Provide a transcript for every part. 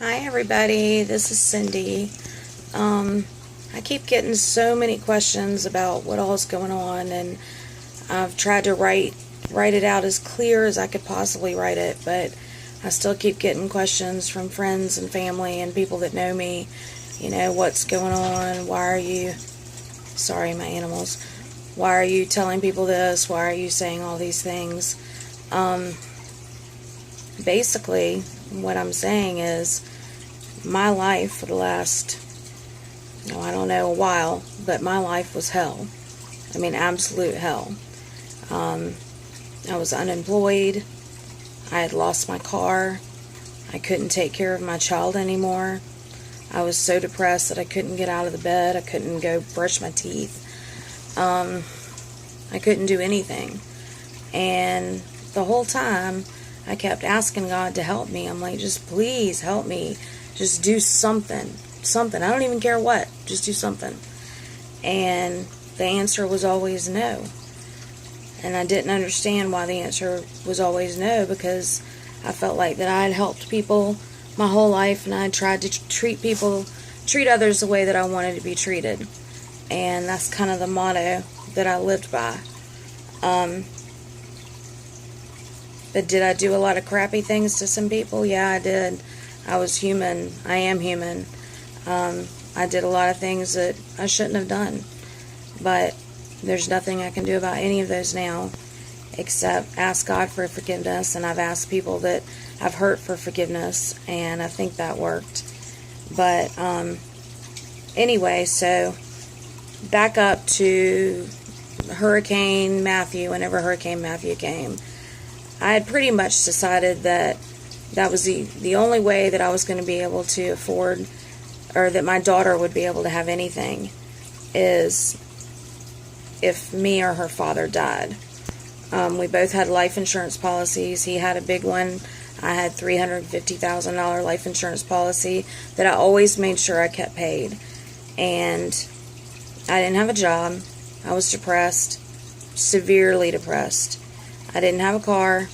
Hi everybody, this is Cindy. I keep getting so many questions about what all is going on, and I've tried to write it out as clear as I could possibly write it, but I still keep getting questions from friends and family and people that know me. What's going on? Why are you, sorry, my animals, why are you telling people this? Why are you saying all these things? Basically, what I'm saying is my life for the last, I don't know, a while, but my life was hell. I mean, absolute hell. I was unemployed. I had lost my car. I couldn't take care of my child anymore. I was so depressed that I couldn't get out of the bed. I couldn't go brush my teeth. I couldn't do anything. And the whole time, I kept asking God to help me. I'm like, just please help me. Just do something. Something. I don't even care what. Just do something. And the answer was always no. And I didn't understand why the answer was always no, because I felt like that I had helped people my whole life, and I had tried to treat others the way that I wanted to be treated. And that's kind of the motto that I lived by. But did I do a lot of crappy things to some people? Yeah, I did. I was human. I am human. I did a lot of things that I shouldn't have done. But there's nothing I can do about any of those now except ask God for forgiveness. And I've asked people that I've hurt for forgiveness, and I think that worked. But anyway, so back up to Hurricane Matthew. Whenever Hurricane Matthew came, I had pretty much decided that was the only way that I was going to be able to afford, or that my daughter would be able to have anything, is if me or her father died. We both had life insurance policies. He had a big one. I had $350,000 life insurance policy that I always made sure I kept paid. And I didn't have a job. I was depressed, severely depressed. I didn't have a car.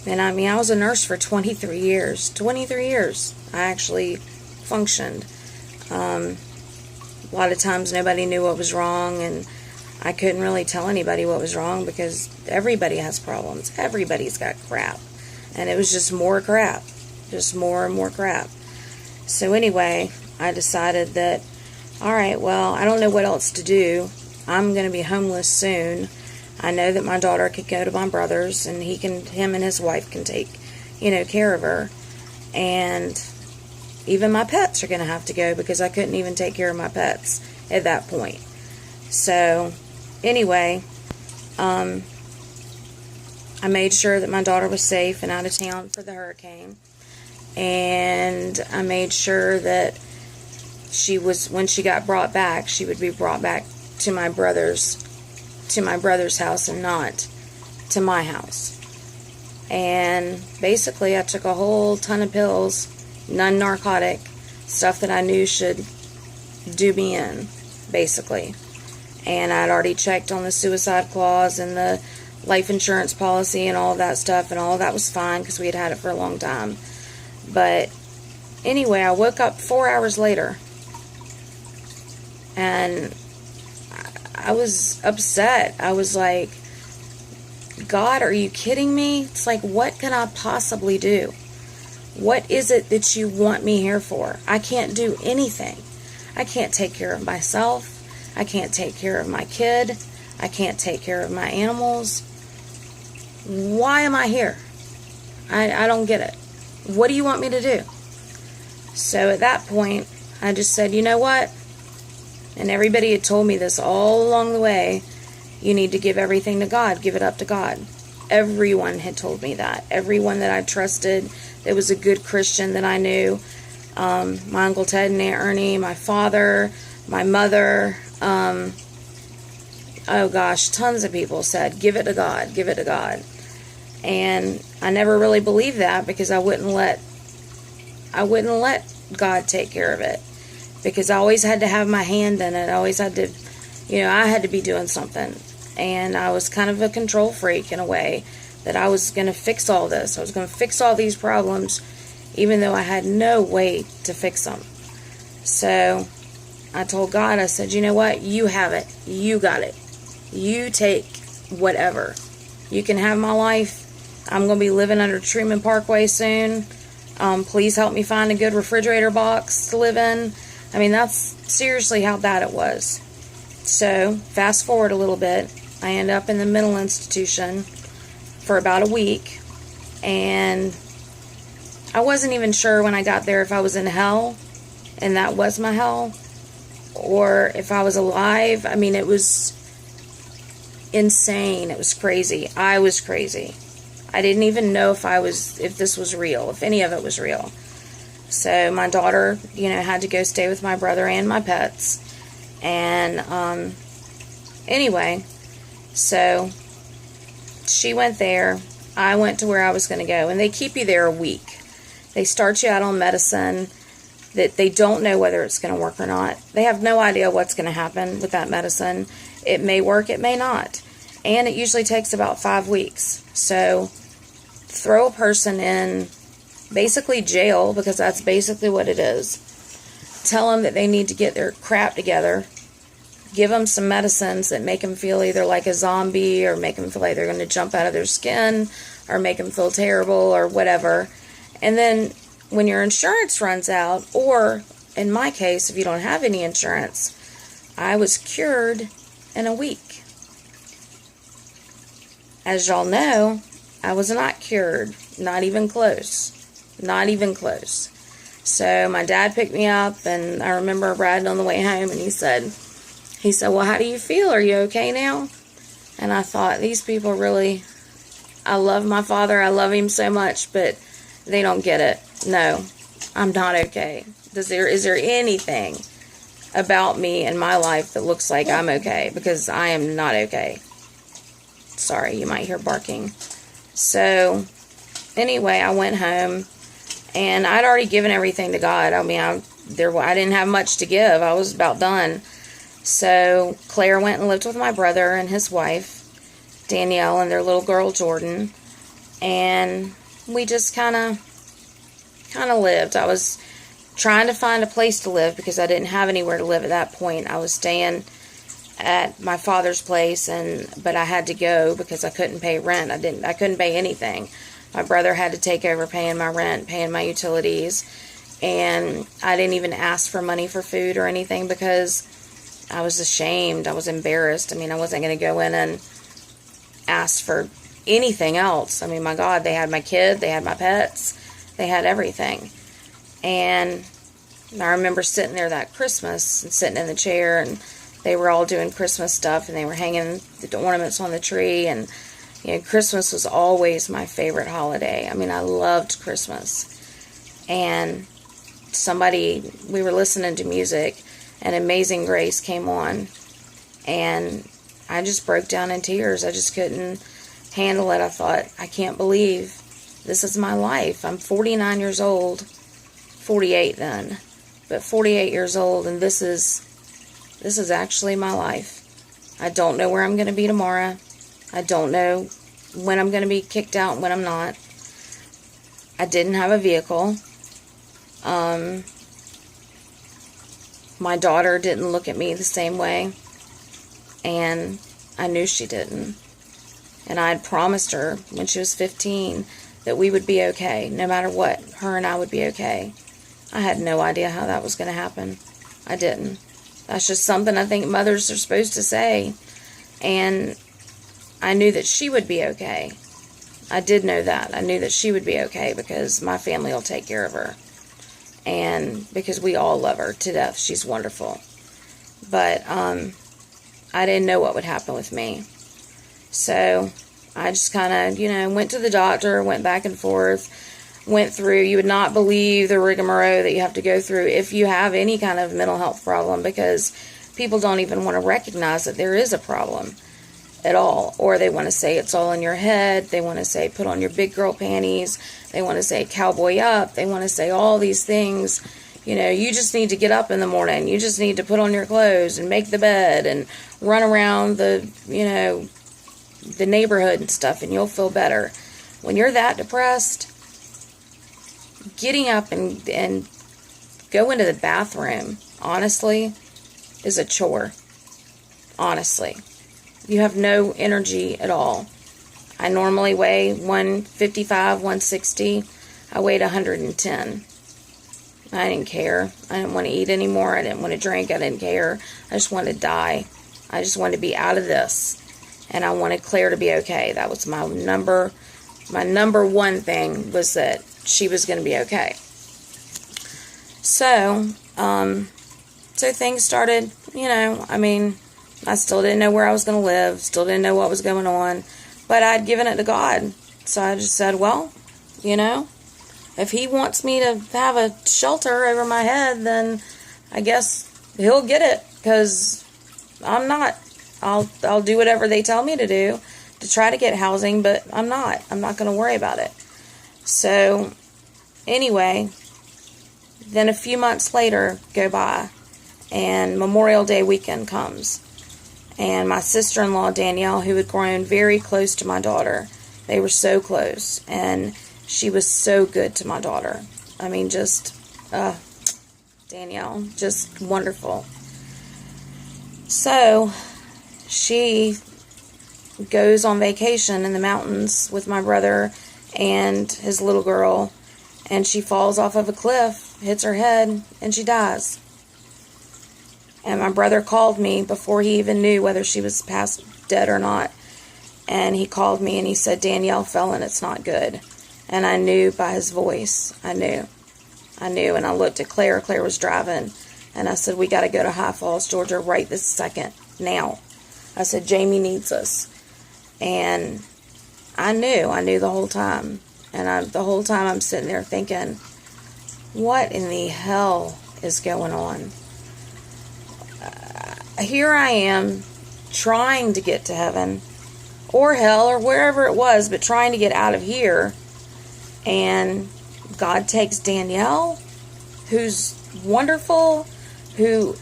And I mean, I was a nurse for 23 years. 23 years. I actually functioned. A lot of times nobody knew what was wrong, and I couldn't really tell anybody what was wrong because everybody has problems. Everybody's got crap. And it was just more crap. Just more and more crap. So anyway, I decided that, alright, well, I don't know what else to do. I'm going to be homeless soon. I know that my daughter could go to my brother's, and him and his wife can take, care of her. And even my pets are going to have to go because I couldn't even take care of my pets at that point. So, anyway, I made sure that my daughter was safe and out of town for the hurricane. And I made sure that when she got brought back, she would be brought back to my brother's house and not to my house. And basically I took a whole ton of pills, non-narcotic, stuff that I knew should do me in, basically. And I'd already checked on the suicide clause and the life insurance policy and all of that stuff, and all of that was fine because we had it for a long time. But anyway, I woke up 4 hours later, and I was upset. I was like, God, are you kidding me? It's like, what can I possibly do? What is it that you want me here for? I can't do anything. I can't take care of myself. I can't take care of my kid. I can't take care of my animals. Why am I here? I don't get it. What do you want me to do? So at that point, I just said, you know what? And everybody had told me this all along the way. You need to give everything to God. Give it up to God. Everyone had told me that. Everyone that I trusted that was a good Christian that I knew. My Uncle Ted and Aunt Ernie, my father, my mother. Oh gosh, tons of people said, give it to God. Give it to God. And I never really believed that because I wouldn't let God take care of it. Because I always had to have my hand in it. I always had to, I had to be doing something. And I was kind of a control freak in a way, that I was going to fix all this. I was going to fix all these problems, even though I had no way to fix them. So I told God, I said, you know what? You have it. You got it. You take whatever. You can have my life. I'm going to be living under Truman Parkway soon. Please help me find a good refrigerator box to live in. I mean, that's seriously how bad it was. So, fast forward a little bit. I end up in the mental institution for about a week. And I wasn't even sure when I got there if I was in hell, and that was my hell, or if I was alive. I mean, it was insane. It was crazy. I was crazy. I didn't even know if this was real, if any of it was real. So my daughter, had to go stay with my brother and my pets. And anyway, so she went there. I went to where I was going to go. And they keep you there a week. They start you out on medicine that they don't know whether it's going to work or not. They have no idea what's going to happen with that medicine. It may work, it may not. And it usually takes about 5 weeks. So throw a person in basically jail, because that's basically what it is. Tell them that they need to get their crap together. Give them some medicines that make them feel either like a zombie, or make them feel like they're going to jump out of their skin, or make them feel terrible, or whatever. And then when your insurance runs out, or in my case, if you don't have any insurance, I was cured in a week. As y'all know, I was not cured. Not even close. Not even close. So my dad picked me up, and I remember riding on the way home, and he said, well, how do you feel? Are you okay now? And I thought, these people really, I love my father. I love him so much, but they don't get it. No, I'm not okay. Is there anything about me in my life that looks like I'm okay? Because I am not okay. Sorry, you might hear barking. So, anyway, I went home, and I'd already given everything to God. I mean, I didn't have much to give. I was about done. So, Claire went and lived with my brother and his wife, Danielle, and their little girl, Jordan. And we just kind of lived. I was trying to find a place to live because I didn't have anywhere to live at that point. I was staying at my father's place, but I had to go because I couldn't pay rent. I couldn't pay anything. My brother had to take over paying my rent, paying my utilities, and I didn't even ask for money for food or anything because I was ashamed. I was embarrassed. I mean, I wasn't going to go in and ask for anything else. I mean, my God, they had my kid, they had my pets, they had everything. And I remember sitting there that Christmas and sitting in the chair, and they were all doing Christmas stuff, and they were hanging the ornaments on the tree. And Christmas was always my favorite holiday. I mean, I loved Christmas. And we were listening to music, and Amazing Grace came on, and I just broke down in tears. I just couldn't handle it. I thought, I can't believe this is my life. I'm 49 years old, 48 then, but 48 years old, and this is actually my life. I don't know where I'm going to be tomorrow. I don't know when I'm going to be kicked out and when I'm not. I didn't have a vehicle. My daughter didn't look at me the same way, and I knew she didn't. And I had promised her when she was 15 that we would be okay, no matter what. Her and I would be okay. I had no idea how that was going to happen. I didn't. That's just something I think mothers are supposed to say. And I knew that she would be okay. I did know that. I knew that she would be okay because my family will take care of her. And because we all love her to death. She's wonderful. But I didn't know what would happen with me. So I just kind of, went to the doctor, went back and forth, went through. You would not believe the rigmarole that you have to go through if you have any kind of mental health problem, because people don't even want to recognize that there is a problem at all. Or they want to say it's all in your head. They want to say put on your big girl panties. They want to say cowboy up. They want to say all these things. You just need to get up in the morning. You just need to put on your clothes and make the bed and run around the the neighborhood and stuff, and you'll feel better. When you're that depressed, getting up and go into the bathroom, honestly, is a chore. Honestly. You have no energy at all. I normally weigh 155, 160. I weighed 110. I didn't care. I didn't want to eat anymore. I didn't want to drink. I didn't care. I just wanted to die. I just wanted to be out of this. And I wanted Claire to be okay. That was my number one thing, was that she was going to be okay. So things started, I still didn't know where I was going to live, still didn't know what was going on, but I'd given it to God. So I just said, well, if he wants me to have a shelter over my head, then I guess he'll get it, because I'm not. I'll do whatever they tell me to do to try to get housing, but I'm not going to worry about it. So anyway, then a few months later go by, and Memorial Day weekend comes. And my sister-in-law, Danielle, who had grown very close to my daughter, they were so close, and she was so good to my daughter. Danielle, just wonderful. So she goes on vacation in the mountains with my brother and his little girl, and she falls off of a cliff, hits her head, and she dies. And my brother called me before he even knew whether she was past dead or not. And he called me and he said, Danielle fell and it's not good. And I knew by his voice. I knew. And I looked at Claire. Claire was driving. And I said, we got to go to High Falls, Georgia right this second. Now. I said, Jamie needs us. And I knew the whole time. And the whole time I'm sitting there thinking, what in the hell is going on? Here I am trying to get to heaven or hell or wherever it was, but trying to get out of here. And God takes Danielle, who's wonderful, who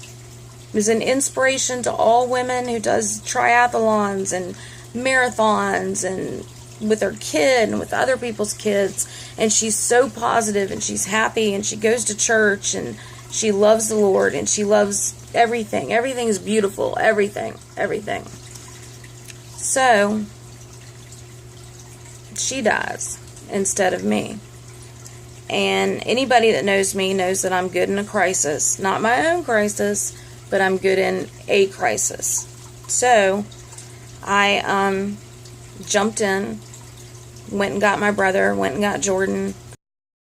is an inspiration to all women, who does triathlons and marathons and with her kid and with other people's kids, and she's so positive and she's happy and she goes to church and she loves the Lord and she loves everything. Everything is beautiful. Everything. So she dies instead of me. And anybody that knows me knows that I'm good in a crisis. Not my own crisis, but I'm good in a crisis. So I jumped in, went and got my brother, went and got Jordan,